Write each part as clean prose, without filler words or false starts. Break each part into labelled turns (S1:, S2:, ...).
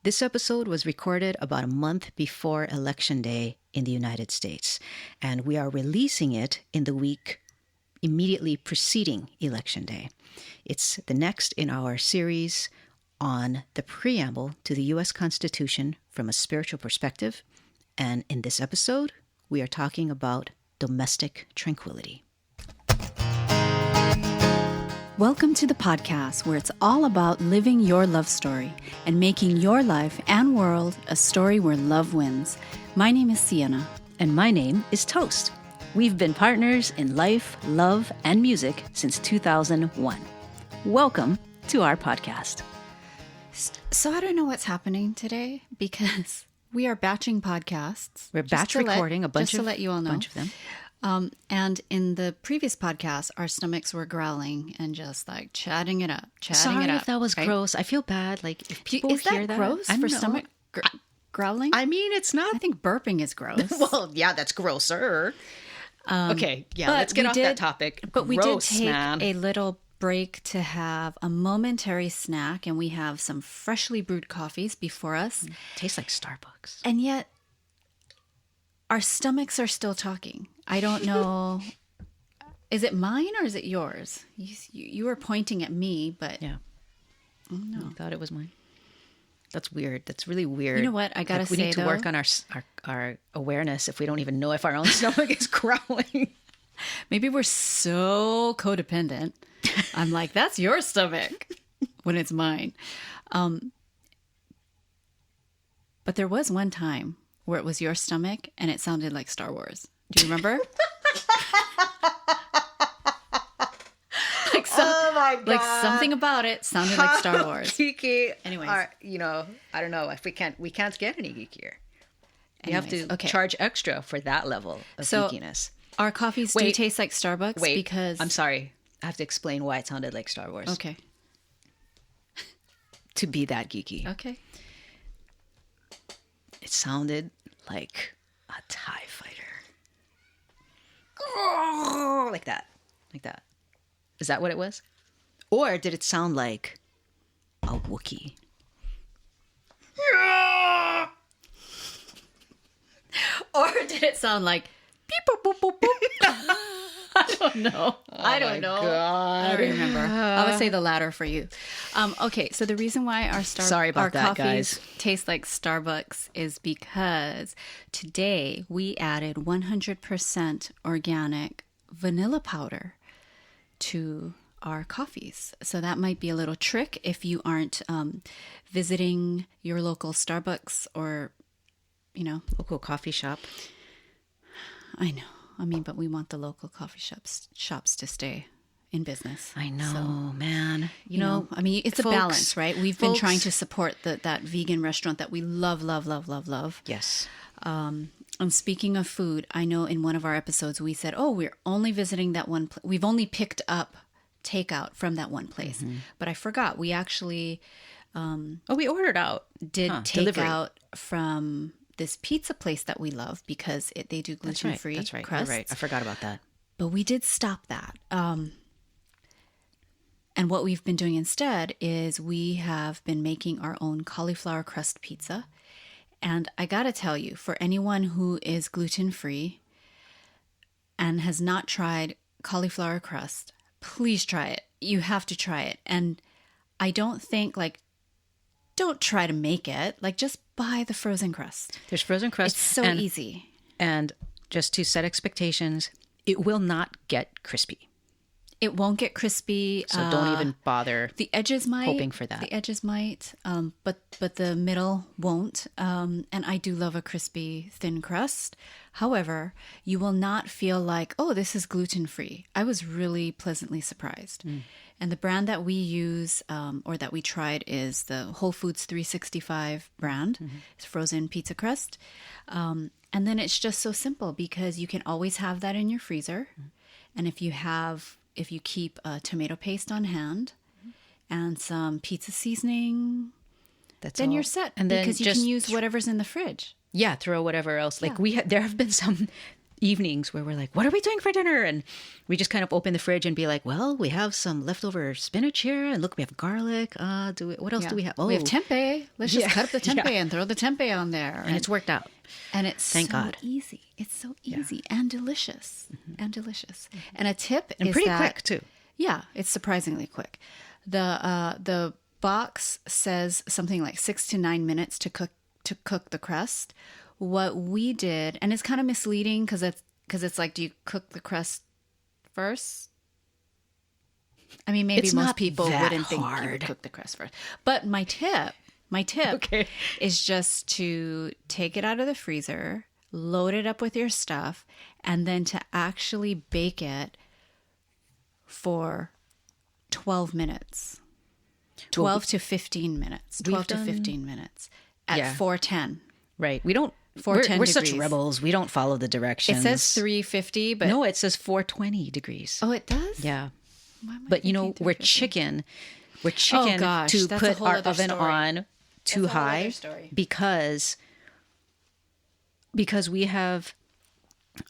S1: This episode was recorded about a month before Election Day in the United States, and we are releasing it in the week immediately preceding Election Day. It's the next in our series on the Preamble to the U.S. Constitution from a spiritual perspective, and in this episode, we are talking about domestic tranquility.
S2: Welcome to the podcast where it's all about living your love story and making your life and world a story where love wins. My name is Sienna.
S1: And my name is Toast. We've been partners in life, love, and music since 2001. Welcome to our podcast.
S2: So I don't know what's happening today because we are batching podcasts.
S1: We're batch recording a bunch
S2: just to let you all know.
S1: Bunch of them.
S2: And in the previous podcast, our stomachs were growling and just like chatting it up.
S1: Sorry if that was gross. I feel bad. Like if people hear that,
S2: gross for stomach growling?
S1: I mean, it's not.
S2: I think burping is gross.
S1: Well, yeah, that's grosser. Okay, yeah, let's get off that topic.
S2: But we did take
S1: man.
S2: a little break to have a momentary snack, and we have some freshly brewed coffees before us.
S1: Tastes like Starbucks.
S2: And yet, our stomachs are still talking. I don't know. Is it mine or is it yours? You were pointing at me, but...
S1: Yeah.
S2: Oh, no.
S1: I thought it was mine. That's weird. That's really weird.
S2: You know what? I got to say,
S1: we need to work on our awareness if we don't even know if our own stomach is growling.
S2: Maybe we're so codependent. I'm like, that's your stomach when it's mine. But there was one time where it was your stomach and it sounded like Star Wars. Do you remember?
S1: Oh my God.
S2: Like something about it sounded like Star Wars.
S1: Geeky.
S2: Anyways.
S1: I don't know if we can't get any geekier. You have to charge extra for that level of geekiness.
S2: Our coffees do taste like Starbucks because...
S1: I'm sorry. I have to explain why it sounded like Star Wars.
S2: Okay.
S1: To be that geeky.
S2: Okay.
S1: It sounded like a TIE fighter. Like that. Is that what it was? Or did it sound like a Wookiee?
S2: Or did it sound like beep, boop, boop, boop, boop? I don't know. I don't know.
S1: God.
S2: I don't remember. I would say the latter for you. Okay, so the reason why our coffees taste like Starbucks is because today we added 100% organic vanilla powder to our coffees. So that might be a little trick if you aren't visiting your local Starbucks or,
S1: local coffee shop.
S2: I know. But we want the local coffee shops to stay in business.
S1: I know, man.
S2: It's a balance, right? We've been trying to support that vegan restaurant that we love.
S1: Yes.
S2: And speaking of food, I know in one of our episodes we said, we're only visiting that one. We've only picked up takeout from that one place. Mm-hmm. But I forgot. We actually...
S1: we ordered out.
S2: Did takeout from... this pizza place that we love because they do gluten-free
S1: That's right.
S2: crusts.
S1: You're right. I forgot about that.
S2: But we did stop that. And what we've been doing instead is we have been making our own cauliflower crust pizza. And I got to tell you, for anyone who is gluten-free and has not tried cauliflower crust, please try it. You have to try it. And I don't think don't try to make it. Just buy the frozen crust.
S1: There's frozen crust.
S2: It's so easy.
S1: And just to set expectations, it will not get crispy.
S2: It won't get crispy.
S1: So don't even bother.
S2: The edges might.
S1: Hoping for that.
S2: The edges might, but the middle won't. And I do love a crispy, thin crust. However, you will not feel like, this is gluten-free. I was really pleasantly surprised. Mm. And the brand that we use or that we tried is the Whole Foods 365 brand. Mm-hmm. It's frozen pizza crust. And then it's just so simple because you can always have that in your freezer. Mm-hmm. And if you keep tomato paste on hand and some pizza seasoning, then you're set. And then because you can use whatever's in the fridge.
S1: Yeah, throw whatever else. There have been some evenings where we're like, what are we doing for dinner? And we just kind of open the fridge and be like, well, we have some leftover spinach here, and look, we have garlic. What else do we have? Oh,
S2: We have tempeh. Let's just cut up the tempeh
S1: Yeah.
S2: and throw the tempeh on there.
S1: And it's worked out.
S2: And it's
S1: Thank
S2: so
S1: God.
S2: easy. It's so easy and delicious. And delicious. And a tip
S1: And
S2: is
S1: pretty
S2: that,
S1: quick too.
S2: Yeah, it's surprisingly quick. The box says something like 6 to 9 minutes to cook the crust. What we did, and it's kind of misleading because it's like, do you cook the crust first? I mean, maybe
S1: It's
S2: most
S1: not
S2: people
S1: that
S2: wouldn't think you
S1: hard.
S2: would cook the crust first. But my tip
S1: Okay.
S2: is just to take it out of the freezer, load it up with your stuff, and then to actually bake it for 12 minutes. 12 to 15 minutes. 12 to 15 minutes at
S1: Yeah.
S2: 410.
S1: Right. We don't.
S2: 410
S1: We're such
S2: degrees.
S1: rebels. We don't follow the directions.
S2: It says 350, but
S1: No, it says 420 degrees.
S2: oh, it does?
S1: Yeah.
S2: Why am I
S1: But you know,
S2: thinking
S1: we're
S2: 350?
S1: chicken. We're chicken
S2: gosh,
S1: to
S2: that's a
S1: put
S2: whole
S1: our
S2: other
S1: oven
S2: story.
S1: on too
S2: That's a whole
S1: high
S2: other story.
S1: because we have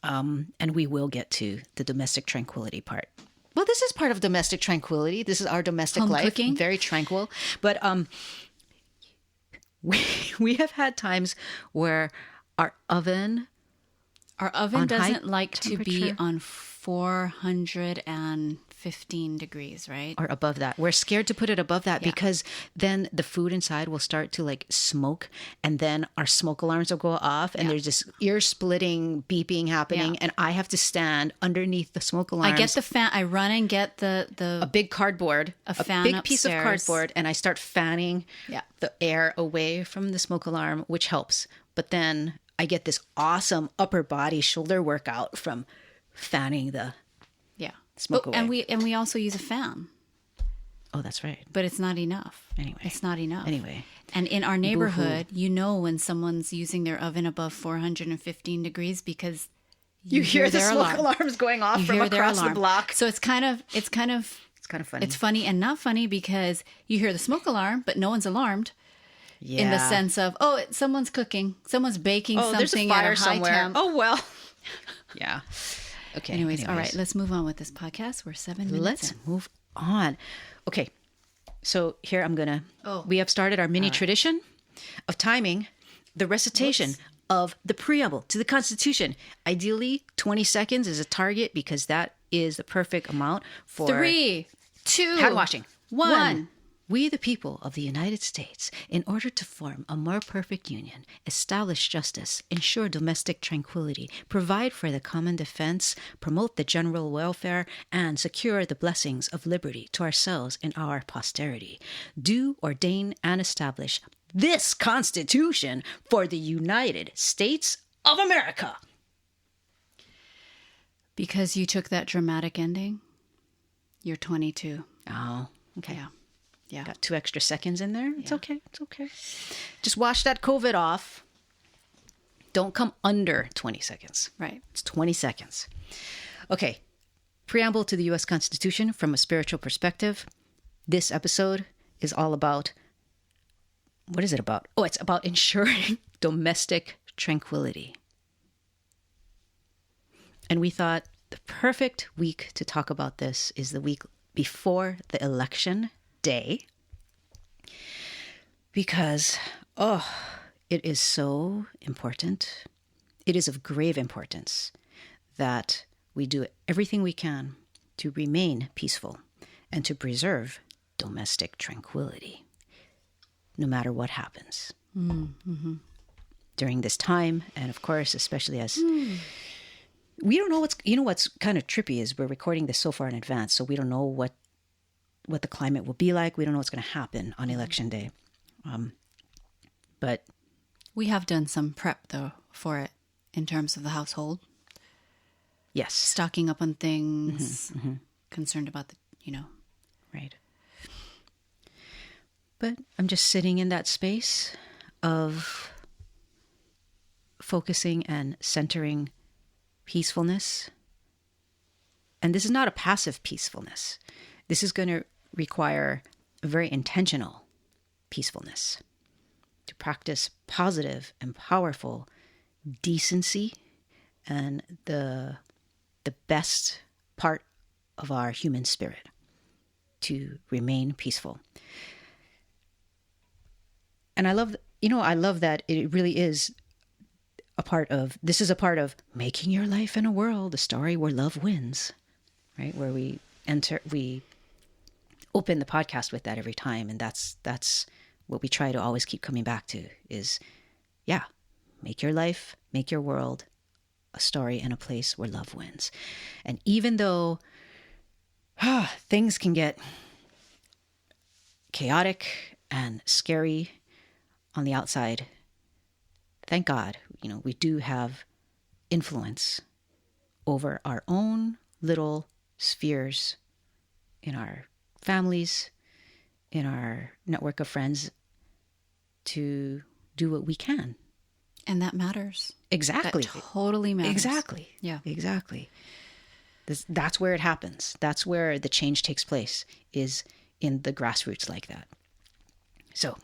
S1: and we will get to the domestic tranquility part. Well, this is part of domestic tranquility. This is our domestic
S2: Home
S1: life.
S2: cooking?
S1: Very tranquil. But we have had times where our oven
S2: Our oven
S1: on high
S2: doesn't like to be
S1: temperature?
S2: on 415 degrees, right?
S1: or above that. We're scared to put it above that because then the food inside will start to like smoke, and then our smoke alarms will go off, and there's this ear splitting beeping happening,
S2: Yeah.
S1: and I have to stand underneath the smoke alarms.
S2: I get the fan. I run and get the
S1: a big cardboard,
S2: A fan
S1: big piece of
S2: upstairs.
S1: cardboard, and I start fanning
S2: Yeah.
S1: the air away from the smoke alarm, which helps. But then I get this awesome upper body shoulder workout from fanning the.
S2: yeah.
S1: Smoke
S2: And
S1: away.
S2: we also use a fan,
S1: Oh, that's right.
S2: but it's not enough.
S1: Anyway.
S2: It's not enough.
S1: Anyway.
S2: And in our neighborhood, you know when someone's using their oven above 415 degrees because
S1: You hear the
S2: their
S1: smoke
S2: alarm.
S1: alarms going off
S2: You
S1: from
S2: hear their
S1: across the
S2: alarm.
S1: block.
S2: So it's kind of
S1: It's kind of funny.
S2: it's funny and not funny because you hear the smoke alarm, but no one's alarmed.
S1: yeah.
S2: In the sense of, someone's cooking, someone's baking
S1: oh, there's a
S2: something
S1: fire
S2: at a high
S1: somewhere.
S2: temp.
S1: Oh well. Yeah. Okay.
S2: Anyways, all right, let's move on with this podcast. We're 7 minutes
S1: Let's
S2: in.
S1: move on. Okay. So here I'm gonna.
S2: Oh.
S1: We have started our mini tradition of timing the recitation of the preamble to the Constitution. Ideally, 20 seconds is a target because that is the perfect amount for
S2: 3, 2,
S1: hand washing.
S2: 1.
S1: We, the people of the United States, in order to form a more perfect union, establish justice, ensure domestic tranquility, provide for the common defense, promote the general welfare, and secure the blessings of liberty to ourselves and our posterity, do ordain and establish this Constitution for the United States of America.
S2: Because you took that dramatic ending, you're 22.
S1: Oh, okay.
S2: Yeah. Yeah.
S1: Got 2 extra seconds in there. It's okay. It's okay. Just wash that COVID off. Don't come under 20 seconds.
S2: Right.
S1: It's 20 seconds. Okay. Preamble to the U.S. Constitution from a spiritual perspective. This episode is all about, what is it about? Oh, it's about ensuring domestic tranquility. And we thought the perfect week to talk about this is the week before the election day, because it is so important. It is of grave importance that we do everything we can to remain peaceful and to preserve domestic tranquility, no matter what happens during this time. And of course, especially as we don't know what's kind of trippy is we're recording this so far in advance, so we don't know what the climate will be like. We don't know what's going to happen on election day. But
S2: We have done some prep, though, for it in terms of the household.
S1: yes,
S2: Stocking up on things, concerned about
S1: right. But I'm just sitting in that space of focusing and centering peacefulness. And this is not a passive peacefulness. This is going to require a very intentional peacefulness to practice positive and powerful decency and the best part of our human spirit to remain peaceful. And I love that it really is this is a part of making your life in a world, a story where love wins, right? Where we open the podcast with that every time. And that's what we try to always keep coming back to is, make your life, make your world a story and a place where love wins. And even though things can get chaotic and scary on the outside, thank God, we do have influence over our own little spheres in our families, in our network of friends, to do what we can.
S2: And that matters.
S1: Exactly.
S2: That totally matters.
S1: Exactly.
S2: Yeah.
S1: Exactly. That's where it happens. That's where the change takes place, is in the grassroots like that. So,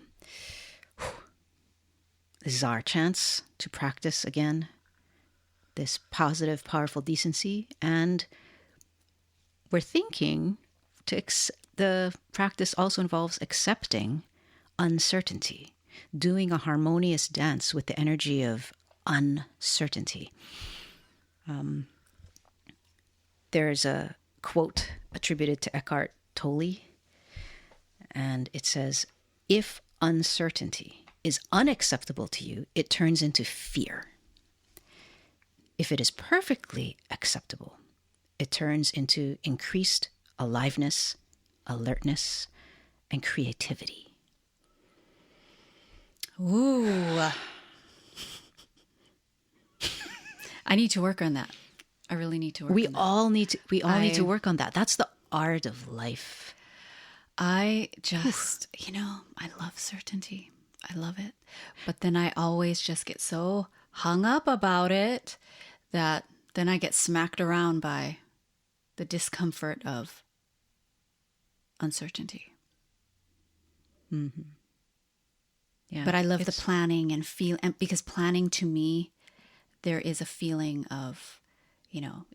S1: this is our chance to practice again this positive, powerful decency. And we're thinking the practice also involves accepting uncertainty, doing a harmonious dance with the energy of uncertainty. There's a quote attributed to Eckhart Tolle, and it says, "If uncertainty is unacceptable to you, it turns into fear. If it is perfectly acceptable, it turns into increased aliveness, alertness, and creativity."
S2: Ooh. I need to work on that. I really need to work on that.
S1: We all need to work on that. That's the art of life.
S2: I just, I love certainty. I love it. But then I always just get so hung up about it that then I get smacked around by the discomfort of uncertainty.
S1: Mm-hmm. Yeah.
S2: But I love the planning and because planning to me, there is a feeling of,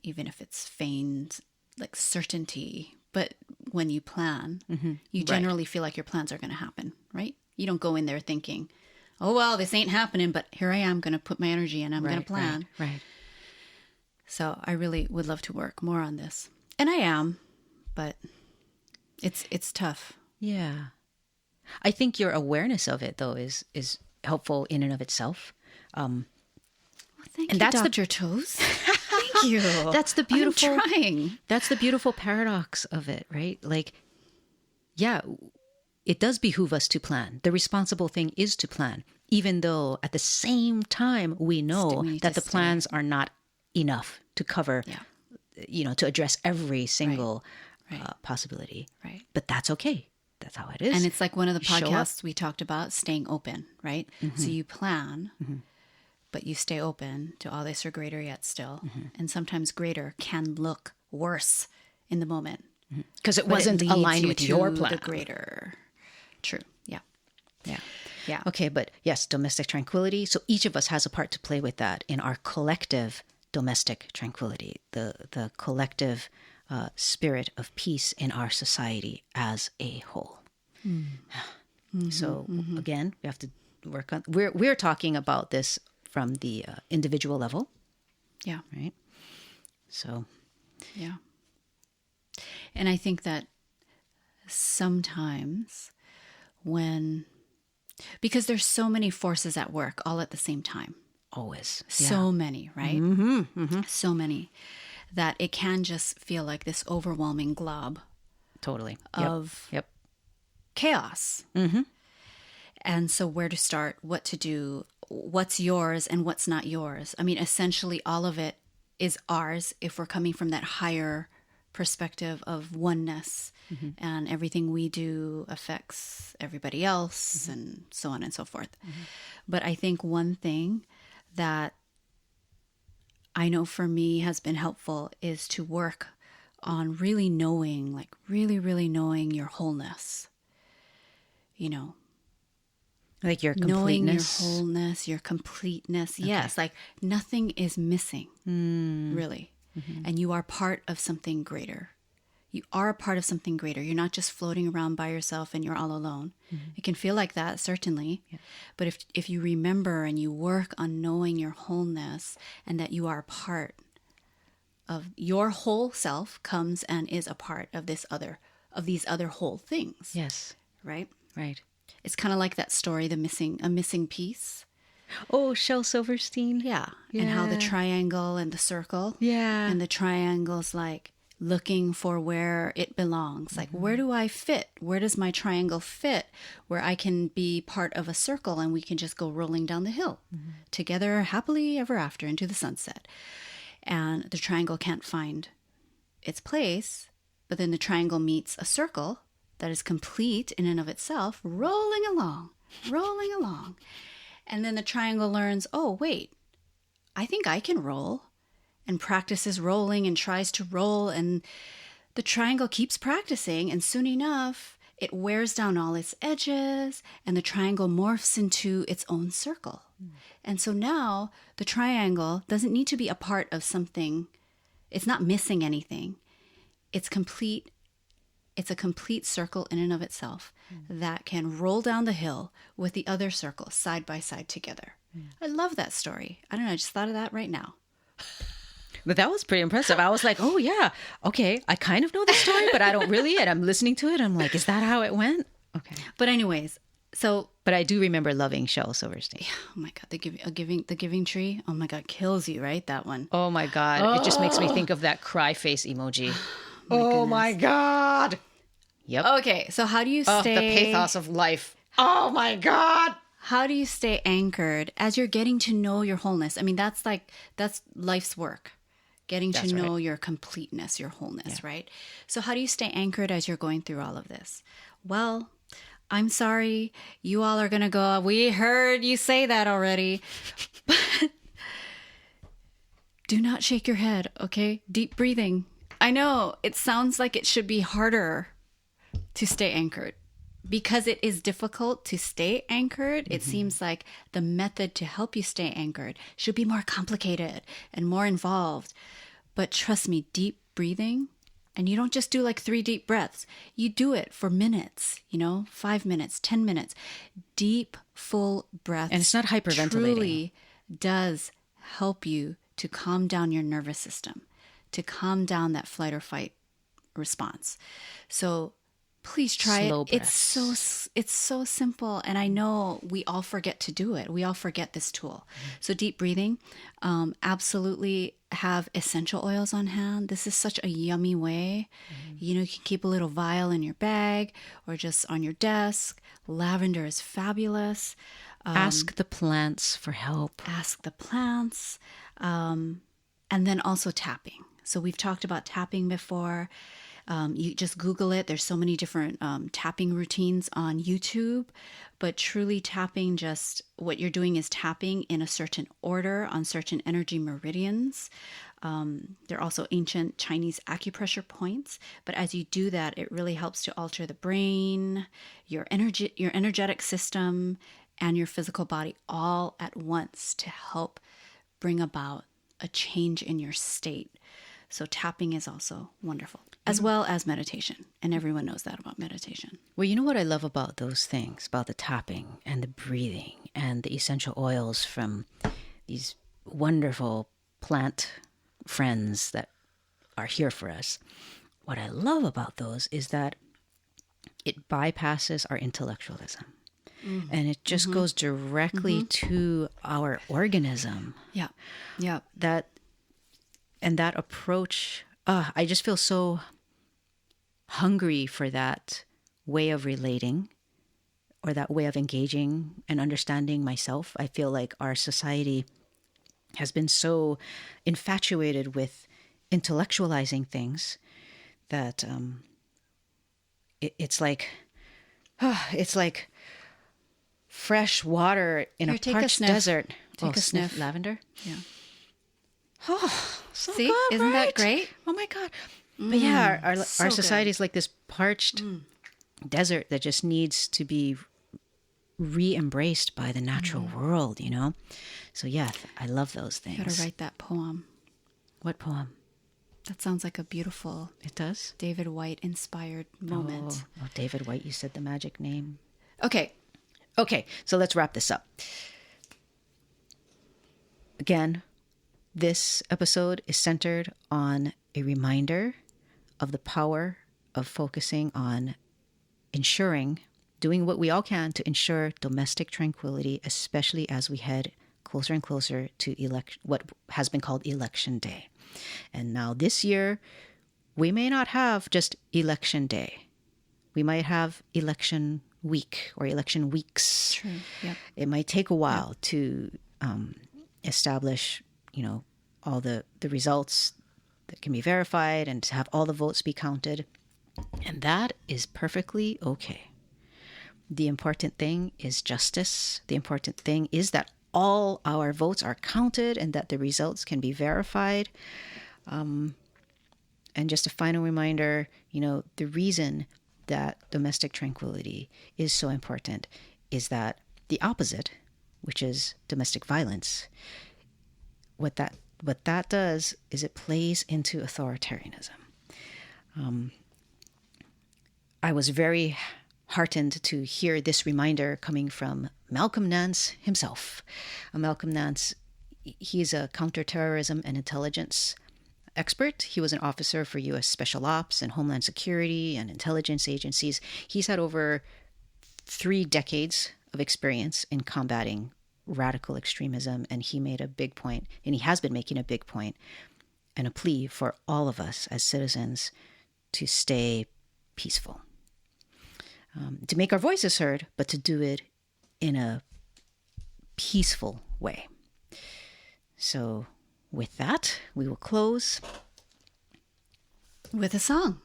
S2: even if it's feigned, like certainty, but when you plan, you generally feel like your plans are going to happen, right? You don't go in there thinking, oh, well, this ain't happening, but here I am going to put my energy in. I'm going to plan.
S1: Right.
S2: So I really would love to work more on this. And I am, but it's tough.
S1: Yeah. I think your awareness of it, though, is helpful in and of itself.
S2: Well, thank you, Dr. Toes. Thank you.
S1: That's the beautiful.
S2: I'm trying.
S1: That's the beautiful paradox of it, right? Like, yeah, it does behoove us to plan. The responsible thing is to plan, even though at the same time we know that the plans are not enough to cover, to address every single possibility.
S2: Right.
S1: But that's okay. That's how it is.
S2: And it's like one of the podcasts we talked about, staying open, right? Mm-hmm. So you plan, but you stay open to all this or greater yet still. Mm-hmm. And sometimes greater can look worse in the moment.
S1: Because it wasn't aligned with your plan.
S2: The greater. True. Yeah.
S1: Yeah.
S2: Yeah.
S1: Okay, but yes, domestic tranquility. So each of us has a part to play with that in our collective domestic tranquility, the collective spirit of peace in our society as a whole. Mm-hmm. So again, we have to work on. We're talking about this from the individual level.
S2: Yeah.
S1: Right. So.
S2: Yeah. And I think that sometimes because there's so many forces at work all at the same time.
S1: Always.
S2: So many, right?
S1: Mm-hmm. Mm-hmm.
S2: So many that it can just feel like this overwhelming glob.
S1: Totally.
S2: Of chaos.
S1: Mm-hmm.
S2: And so where to start, what to do, what's yours and what's not yours. I mean, essentially all of it is ours if we're coming from that higher perspective of oneness, and everything we do affects everybody else, and so on and so forth. But I think one thing that I know for me has been helpful is to work on really knowing, like really, really knowing your wholeness.
S1: Like your
S2: knowing your
S1: completeness.
S2: wholeness, your completeness. Yes, like nothing is missing, really. And you are part of something greater. You are a part of something greater. You're not just floating around by yourself and you're all alone. It can feel like that, certainly. Yeah. But if you remember and you work on knowing your wholeness and that you are a part of your whole self comes and is a part of these other whole things.
S1: Yes.
S2: Right?
S1: Right.
S2: It's kind of like that story, a missing piece.
S1: Oh, Shel Silverstein.
S2: Yeah. And how the triangle and the circle.
S1: Yeah.
S2: And the triangle's like looking for where it belongs. Like, where do I fit? Where does my triangle fit? Where I can be part of a circle and we can just go rolling down the hill together happily ever after into the sunset. And the triangle can't find its place, but then the triangle meets a circle that is complete in and of itself, rolling along. And then the triangle learns, oh, wait, I think I can roll, and practices rolling and tries to roll. And the triangle keeps practicing. And soon enough, it wears down all its edges and the triangle morphs into its own circle. And so now the triangle doesn't need to be a part of something. It's not missing anything. It's complete. It's a complete circle in and of itself that can roll down the hill with the other circles side by side together. I love that story. I don't know. I just thought of that right now.
S1: But that was pretty impressive. I was like, oh, yeah. Okay. I kind of know the story, but I don't really. And I'm listening to it. I'm like, is that how it went? Okay.
S2: But anyways, so.
S1: But I do remember loving Shel Silverstein.
S2: Yeah, oh my God. The giving tree. Oh my God. Kills you, right? That one.
S1: Oh my God. Oh. It just makes me think of that cry face emoji.
S2: My
S1: God. Yep.
S2: Okay. So how do you stay.
S1: The pathos of life. Oh my God.
S2: How do you stay anchored as you're getting to know your wholeness? I mean, that's life's work. Getting to know your completeness, your wholeness, right? So how do you stay anchored as you're going through all of this? Well, I'm sorry. You all are going to go, we heard you say that already. But do not shake your head, okay? Deep breathing. I know it sounds like it should be harder to stay anchored. Because it is difficult to stay anchored, it seems like the method to help you stay anchored should be more complicated and more involved. But trust me, deep breathing, and you don't just do like 3 deep breaths. You do it for minutes, 5 minutes, 10 minutes. Deep, full breaths.
S1: And it's not hyperventilating.
S2: Truly does help you to calm down your nervous system, to calm down that flight or fight response. So please try
S1: Slow
S2: it.
S1: breaths.
S2: It's so simple, and I know we all forget to do it. We all forget this tool. So deep breathing, absolutely have essential oils on hand. This is such a yummy way. You can keep a little vial in your bag or just on your desk. Lavender is fabulous.
S1: Ask the plants for help.
S2: Ask the plants, and then also tapping. So we've talked about tapping before. You just Google it. There's so many different tapping routines on YouTube, but truly tapping, just what you're doing is tapping in a certain order on certain energy meridians. There are also ancient Chinese acupressure points, but as you do that, it really helps to alter the brain, your energetic system, and your physical body all at once to help bring about a change in your state. So tapping is also wonderful, as well as meditation. And everyone knows that about meditation.
S1: Well, you know what I love about those things, about the tapping and the breathing and the essential oils from these wonderful plant friends that are here for us. What I love about those is that it bypasses our intellectualism. And it just goes directly to our organism.
S2: Yeah. Yeah.
S1: And that approach, I just feel so hungry for that way of relating or that way of engaging and understanding myself. I feel like our society has been so infatuated with intellectualizing things that it's like fresh water in a parched desert.
S2: Take a sniff.
S1: Lavender?
S2: Yeah.
S1: Oh, so
S2: See?
S1: good,
S2: Isn't
S1: right?
S2: that great?
S1: Oh my God. But yeah, our
S2: so
S1: society
S2: good.
S1: is like this parched desert that just needs to be re-embraced by the natural world, you know? So yeah, I love those things.
S2: You gotta write that poem.
S1: What poem?
S2: That sounds like a beautiful
S1: It does?
S2: David White inspired moment.
S1: Oh, David White, you said the magic name.
S2: Okay.
S1: Okay, so let's wrap this up. Again, this episode is centered on a reminder of the power of focusing on ensuring, doing what we all can to ensure domestic tranquility, especially as we head closer and closer to what has been called Election Day. And now this year, we may not have just Election Day. We might have election week or election weeks.
S2: True. Yep.
S1: It might take a while to establish, all the results that can be verified and to have all the votes be counted. And that is perfectly okay. The important thing is justice. The important thing is that all our votes are counted and that the results can be verified. And just a final reminder, the reason that domestic tranquility is so important is that the opposite, which is domestic violence, what that does is it plays into authoritarianism. I was very heartened to hear this reminder coming from Malcolm Nance himself. Malcolm Nance, he's a counterterrorism and intelligence expert. He was an officer for U.S. Special Ops and Homeland Security and intelligence agencies. He's had over 3 decades of experience in combating radical extremism, and he made a big point, and he has been making a big point and a plea for all of us as citizens to stay peaceful, to make our voices heard, but to do it in a peaceful way. So with that, we will close
S2: with a song.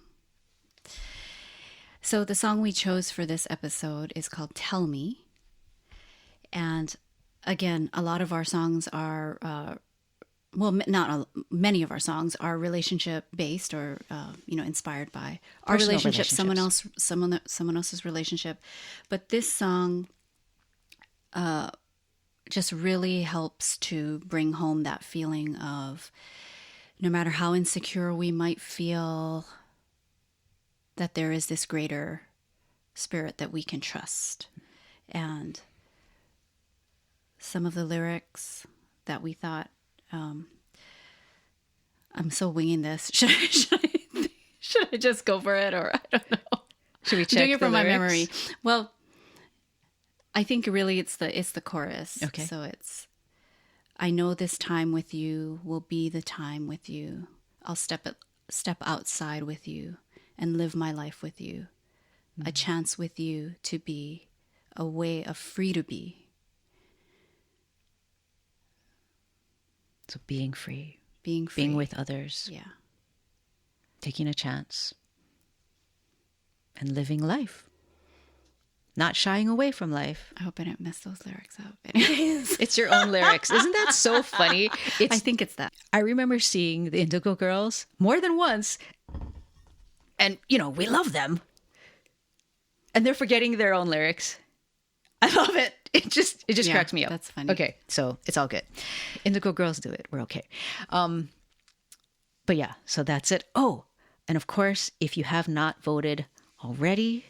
S2: So the song we chose for this episode is called Tell Me. And again, a lot of our songs are, many of our songs are relationship based or, inspired by our relationship, someone else's relationship. But this song, just really helps to bring home that feeling of no matter how insecure we might feel, that there is this greater spirit that we can trust. And some of the lyrics that we thought, I'm so winging this. Should I just go for it, or I don't know?
S1: Should we check
S2: doing it
S1: the
S2: from my
S1: lyrics?
S2: memory? Well, I think really it's the chorus.
S1: Okay.
S2: So it's, I know this time with you will be the time with you. I'll step outside with you and live my life with you. Mm-hmm. A chance with you to be, a way of free to be.
S1: So being free.
S2: Being free.
S1: Being with others.
S2: Yeah.
S1: Taking a chance. And living life. Not shying away from life.
S2: I hope I didn't mess those lyrics up. Anyways.
S1: It's your own lyrics. Isn't that so funny?
S2: I think it's that.
S1: I remember seeing the Indigo Girls more than once. And, we love them. And they're forgetting their own lyrics. I love it. It just cracks me up.
S2: That's funny.
S1: Okay, so it's all good. Indigo Girls do it. We're okay. But yeah, so that's it. Oh, and of course, if you have not voted already,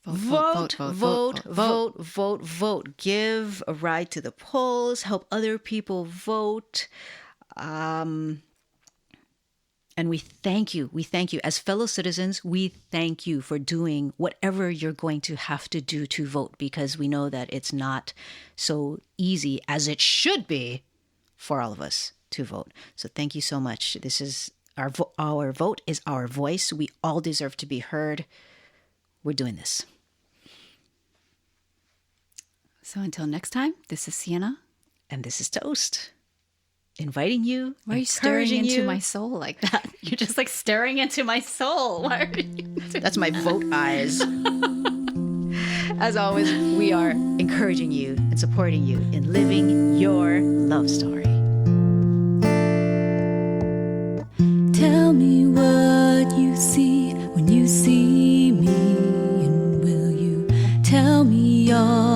S1: vote. Give a ride to the polls. Help other people vote. And we thank you. As fellow citizens, we thank you for doing whatever you're going to have to do to vote, because we know that it's not so easy as it should be for all of us to vote. So thank you so much. This is our vote is our voice. We all deserve to be heard. We're doing this.
S2: So until next time, this is Sienna.
S1: And this is Toast. Inviting you.
S2: Why are you staring into my soul like that? You're just like staring into my soul. Why are you?
S1: That's my vote eyes. As always, we are encouraging you and supporting you in living your love story.
S3: Tell me what you see when you see me, and will you tell me all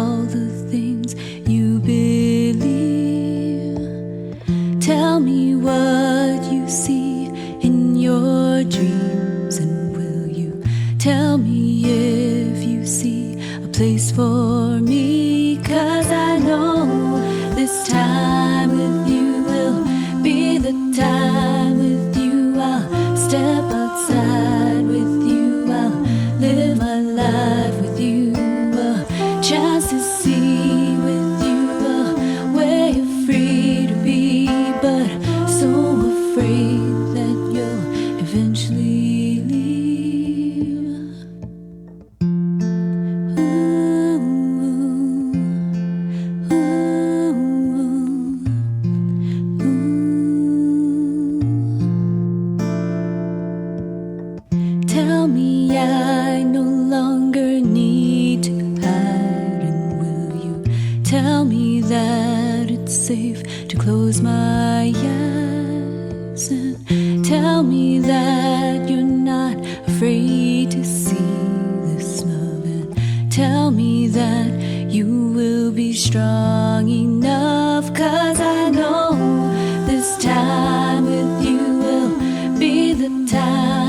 S3: me that it's safe to close my eyes, and tell me that you're not afraid to see this love, and tell me that you will be strong enough, 'cause I know this time with you will be the time